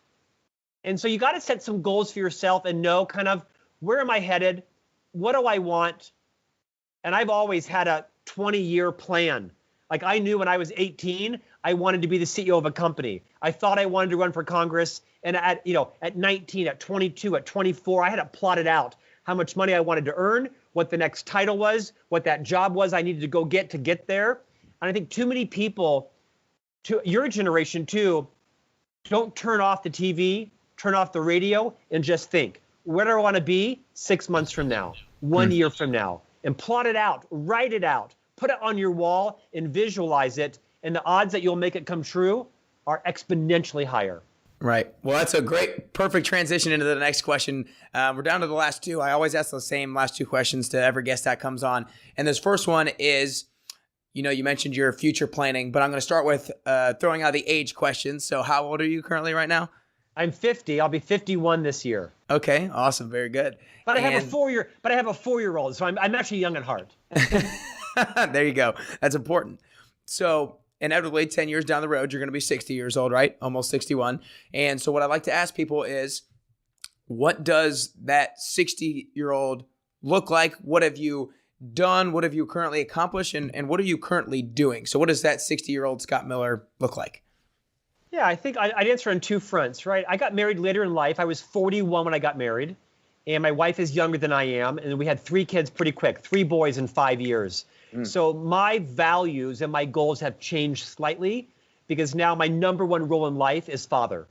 And so you got to set some goals for yourself and know kind of, where am I headed? What do I want? And I've always had a 20-year plan. Like, I knew when I was 18, I wanted to be the CEO of a company. I thought I wanted to run for Congress. And at 19, at 22, at 24, I had it plotted out how much money I wanted to earn, what the next title was, what that job was I needed to go get there. And I think too many people, to your generation too, don't turn off the TV, turn off the radio, and just think, where do I want to be 6 months from now, 1 year from now? And plot it out, write it out, put it on your wall and visualize it. And the odds that you'll make it come true are exponentially higher. Right. Well, that's a perfect transition into the next question. We're down to the last two. I always ask the same last two questions to every guest that comes on. And this first one is, you mentioned your future planning, but I'm going to start with throwing out the age question. So how old are you currently right now? I'm 50. I'll be 51 this year. Okay. Awesome. Very good. But I have a 4-year-old, so I'm actually young at heart. There you go. That's important. So inevitably 10 years down the road, you're going to be 60 years old, right? Almost 61. And so what I like to ask people is, what does that 60-year-old look like? What have you done? What have you currently accomplished? And what are you currently doing? So what does that 60-year-old Scott Miller look like? Yeah, I think I'd answer on two fronts, right? I got married later in life. I was 41 when I got married, and my wife is younger than I am, and we had 3 kids pretty quick, 3 boys in 5 years. So my values and my goals have changed slightly, because now my #1 role in life is father.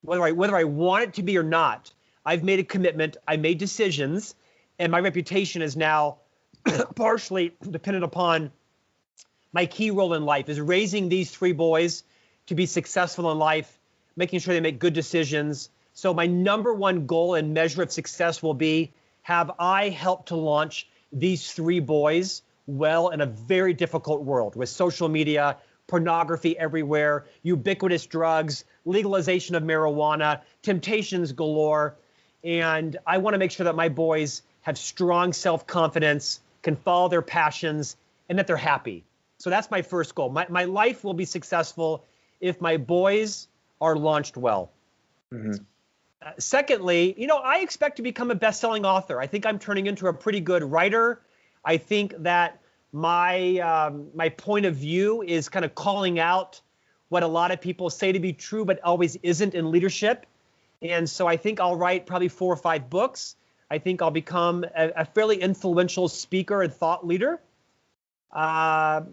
Whether I want it to be or not, I've made a commitment, I made decisions, and my reputation is now partially dependent upon my key role in life is raising these 3 boys to be successful in life, making sure they make good decisions. So my #1 goal and measure of success will be, have I helped to launch these 3 boys well in a very difficult world with social media, pornography everywhere, ubiquitous drugs, legalization of marijuana, temptations galore. And I want to make sure that my boys have strong self-confidence, can follow their passions, and that they're happy. So that's my first goal. My life will be successful if my boys are launched well. Secondly, I expect to become a best-selling author. I think I'm turning into a pretty good writer. I think that my point of view is kind of calling out what a lot of people say to be true, but always isn't in leadership. And so I think I'll write probably 4 or 5 books. I think I'll become a fairly influential speaker and thought leader. And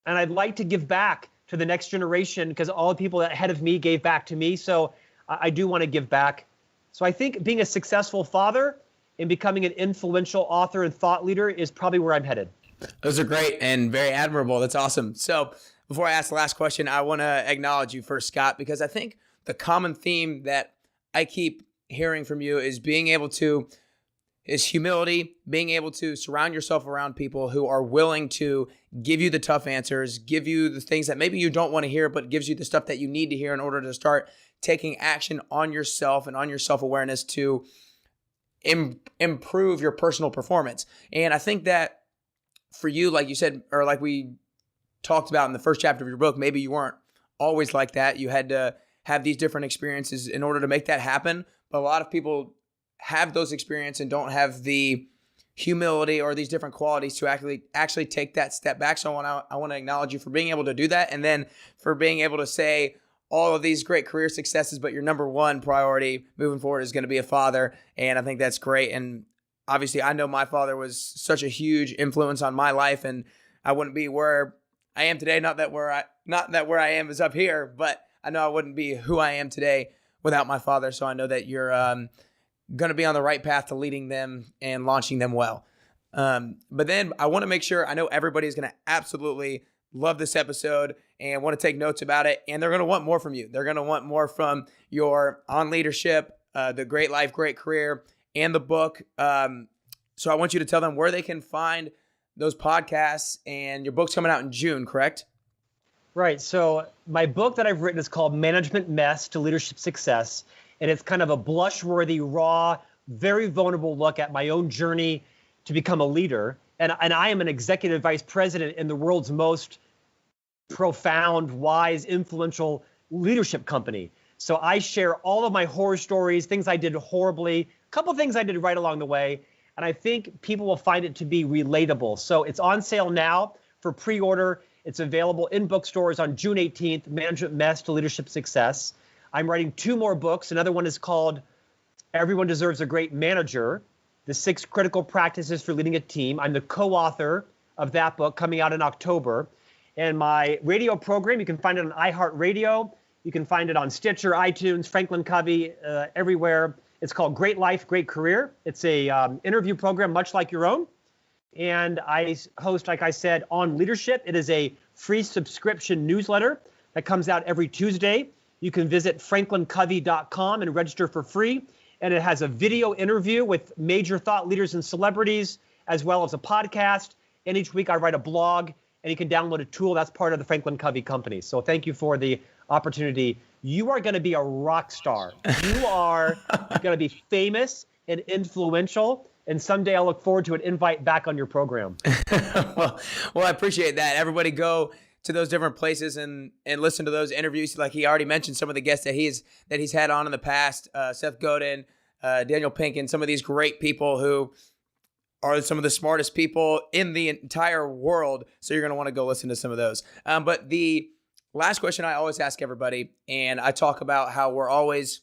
I'd like to give back to the next generation, because all the people ahead of me gave back to me. So I do want to give back. So I think being a successful father and becoming an influential author and thought leader is probably where I'm headed. Those are great and very admirable. That's awesome. So before I ask the last question, I want to acknowledge you first, Scott, because I think the common theme that I keep hearing from you is humility, being able to surround yourself around people who are willing to give you the tough answers, give you the things that maybe you don't want to hear, but gives you the stuff that you need to hear in order to start taking action on yourself and on your self-awareness to improve your personal performance. And I think that for you, like you said, or like we talked about in the first chapter of your book, maybe you weren't always like that. You had to have these different experiences in order to make that happen. But a lot of people have those experiences and don't have the humility or these different qualities to actually take that step back. So I want to acknowledge you for being able to do that, and then for being able to say all of these great career successes, but your #1 priority moving forward is going to be a father. And I think that's great. And obviously, I know my father was such a huge influence on my life, and I wouldn't be where I am today. Not that where I am is up here, but I know I wouldn't be who I am today without my father. So I know that you're going to be on the right path to leading them and launching them well. But then I want to make sure, I know everybody's going to absolutely love this episode and want to take notes about it. And they're going to want more from you. They're going to want more from your On Leadership, the Great Life, Great Career, and the book. So I want you to tell them where they can find those podcasts, and your book's coming out in June, correct? Right. So my book that I've written is called Management Mess to Leadership Success. And it's kind of a blush-worthy, raw, very vulnerable look at my own journey to become a leader. And I am an executive vice president in the world's most profound, wise, influential leadership company. So I share all of my horror stories, things I did horribly, a couple things I did right along the way. And I think people will find it to be relatable. So it's on sale now for pre-order. It's available in bookstores on June 18th, Management Mess to Leadership Success. I'm writing 2 more books. Another one is called Everyone Deserves a Great Manager, The 6 Critical Practices for Leading a Team. I'm the co-author of that book, coming out in October. And my radio program, you can find it on iHeartRadio. You can find it on Stitcher, iTunes, Franklin Covey, everywhere. It's called Great Life, Great Career. It's a interview program much like your own. And I host, like I said, On Leadership. It is a free subscription newsletter that comes out every Tuesday. You can visit franklincovey.com and register for free. And it has a video interview with major thought leaders and celebrities, as well as a podcast. And each week I write a blog, and you can download a tool that's part of the Franklin Covey Company. So thank you for the opportunity. You are going to be a rock star. You are going to be famous and influential. And someday I'll look forward to an invite back on your program. well, I appreciate that. Everybody go to those different places and listen to those interviews. Like he already mentioned some of the guests that he's had on in the past, Seth Godin, Daniel Pink, and some of these great people who are some of the smartest people in the entire world. So you're going to want to go listen to some of those. But the last question I always ask everybody, and I talk about how we're always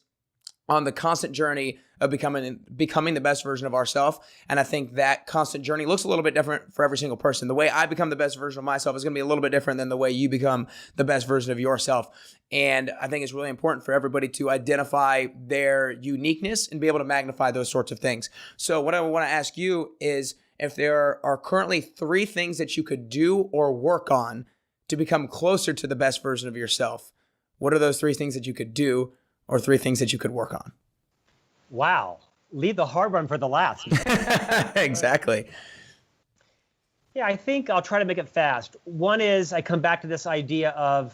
on the constant journey of becoming the best version of ourselves. And I think that constant journey looks a little bit different for every single person. The way I become the best version of myself is going to be a little bit different than the way you become the best version of yourself. And I think it's really important for everybody to identify their uniqueness and be able to magnify those sorts of things. So what I want to ask you is if there are currently 3 things that you could do or work on to become closer to the best version of yourself, what are those 3 things that you could do or 3 things that you could work on? Wow. Leave the hard one for the last. Exactly. Yeah, I think I'll try to make it fast. One is I come back to this idea of,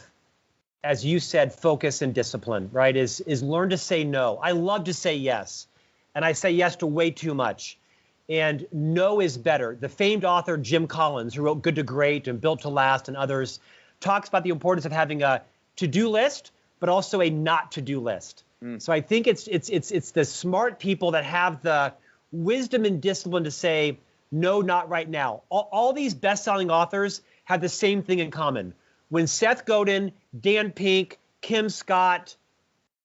as you said, focus and discipline, right? Is learn to say no. I love to say yes. And I say yes to way too much. And no is better. The famed author Jim Collins, who wrote Good to Great and Built to Last and others, talks about the importance of having a to-do list, but also a not to-do list. So I think it's the smart people that have the wisdom and discipline to say, no, not right now. All these best-selling authors have the same thing in common. When Seth Godin, Dan Pink, Kim Scott,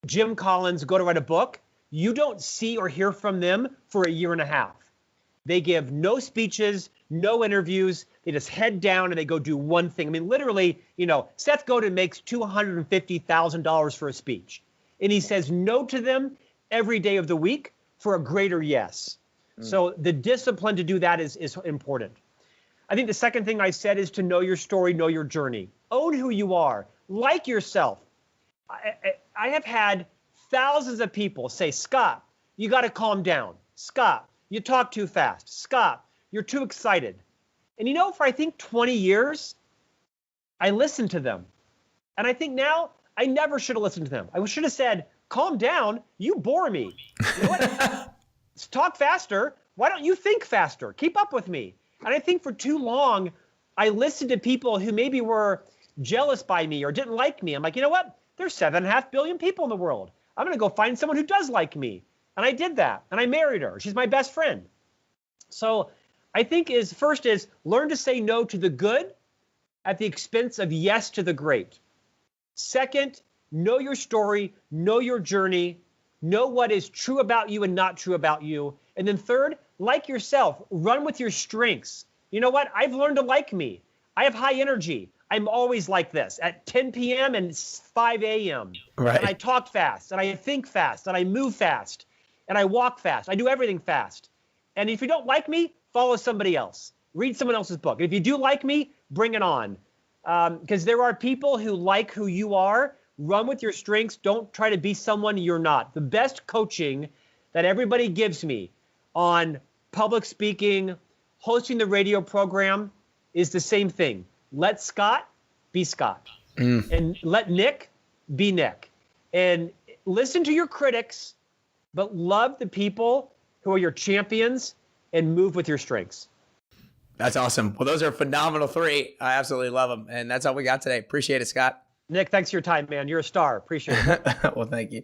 Jim Collins go to write a book, you don't see or hear from them for a year and a half. They give no speeches, no interviews. They just head down and they go do one thing. I mean, literally, Seth Godin makes $250,000 for a speech. And he says no to them every day of the week for a greater yes. So the discipline to do that is important. I think the second thing I said is to know your story, know your journey. Own who you are. Like yourself. I have had thousands of people say, Scott, you got to calm down. Scott, you talk too fast. Scott, you're too excited. And for I think 20 years, I listened to them. And I think now I never should have listened to them. I should have said, calm down. You bore me. You know what? Talk faster. Why don't you think faster? Keep up with me. And I think for too long, I listened to people who maybe were jealous by me or didn't like me. I'm like, you know what? There's 7.5 billion people in the world. I'm going to go find someone who does like me. And I did that. And I married her. She's my best friend. So I think first is learn to say no to the good at the expense of yes to the great. Second, know your story, know your journey, know what is true about you and not true about you. And then third, like yourself, run with your strengths. You know what? I've learned to like me. I have high energy. I'm always like this at 10 p.m. and 5 a.m. Right. And I talk fast, and I think fast, and I move fast, and I walk fast. I do everything fast. And if you don't like me, follow somebody else. Read someone else's book. If you do like me, bring it on. Because there are people who like who you are. Run with your strengths. Don't try to be someone you're not. The best coaching that everybody gives me on public speaking, hosting the radio program is the same thing. Let Scott be Scott. And let Nick be Nick. And listen to your critics, but love the people who are your champions and move with your strengths. That's awesome. Well, those are phenomenal 3. I absolutely love them. And that's all we got today. Appreciate it, Scott. Nick, thanks for your time, man. You're a star. Appreciate it. Well, thank you.